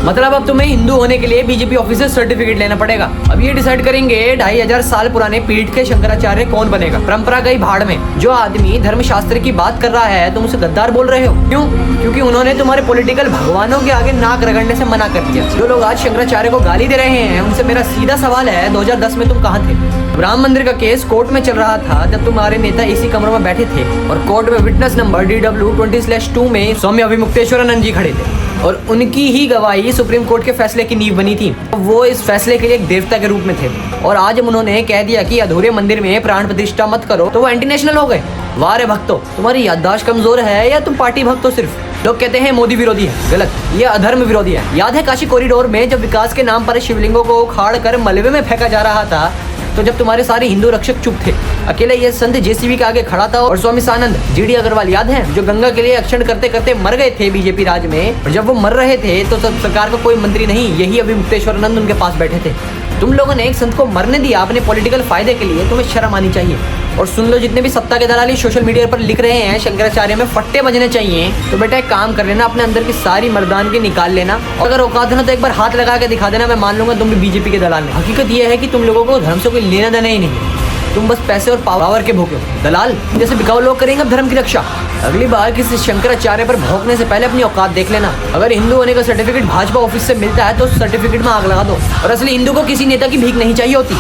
मतलब अब तुम्हें हिंदू होने के लिए बीजेपी ऑफिस से सर्टिफिकेट लेना पड़ेगा। अब ये डिसाइड करेंगे 2500 साल पुराने पीठ के शंकराचार्य कौन बनेगा। परंपरा गई भाड़ में। जो आदमी धर्मशास्त्र की बात कर रहा है तुम उसे गद्दार बोल रहे हो। क्यों? क्योंकि उन्होंने तुम्हारे पॉलिटिकल भगवानों के आगे नाक रगड़ने से मना कर दिया। जो लोग आज शंकराचार्य को गाली दे रहे हैं उनसे मेरा सीधा सवाल है, 2010 में तुम कहाँ थे? राम मंदिर का केस कोर्ट में चल रहा था जब तुम्हारे नेता इसी कमरों में बैठे थे और कोर्ट में विटनेस नंबर DW20/2 में स्वामी अभिमुक्तेश्वरानंद जी खड़े थे और उनकी ही गवाही सुप्रीम कोर्ट के फैसले की नींव बनी थी। वो इस फैसले के लिए एक देवता के रूप में थे और आज जब उन्होंने कह दिया कि अधूरे मंदिर में प्राण प्रतिष्ठा मत करो तो वो एंटी नेशनल हो गए। वाह रे भक्तों, तुम्हारी याददाश्त कमजोर है या तुम पार्टी भक्त हो सिर्फ। लोग कहते हैं मोदी विरोधी है, गलत, ये अधर्म विरोधी है। याद है काशी कॉरिडोर में जब विकास के नाम पर शिवलिंगों को उखाड़ कर मलबे में फेंका जा रहा था तो जब तुम्हारे सारे हिंदू रक्षक चुप थे, अकेले ये संत JCB के आगे खड़ा था और स्वामी सानंद GD अग्रवाल याद है जो गंगा के लिए अक्षण करते करते मर गए थे बीजेपी राज में। और जब वो मर रहे थे तो सरकार का कोई मंत्री नहीं, यही अभिमुक्तेश्वरानंद उनके पास बैठे थे। तुम लोगों ने एक संत को मरने दिया अपने पॉलिटिकल फायदे के लिए, तुम्हें शर्म आनी चाहिए। और सुन लो, जितने भी सत्ता के दलाली सोशल मीडिया पर लिख रहे हैं शंकराचार्य में फट्टे बजने चाहिए, तो बेटा एक काम कर लेना, अपने अंदर की सारी मर्दानगी निकाल लेना और अगर औकात है तो एक बार हाथ लगा के दिखा देना, मैं मान लूंगा तुम भी बीजेपी के दलाल हैं। हकीकत यह है कि तुम लोगों को धर्म से कोई लेना देना ही नहीं, तुम बस पैसे और पावर के भूखे हो। दलाल जैसे बिकाऊ लोग करेंगे अब धर्म की रक्षा। अगली बार किसी शंकराचार्य पर भौंकने से पहले अपनी औकात देख लेना। अगर हिंदू होने का सर्टिफिकेट भाजपा ऑफिस से मिलता है तो उस सर्टिफिकेट में आग लगा दो। और असली हिंदू को किसी नेता की भीख नहीं चाहिए होती।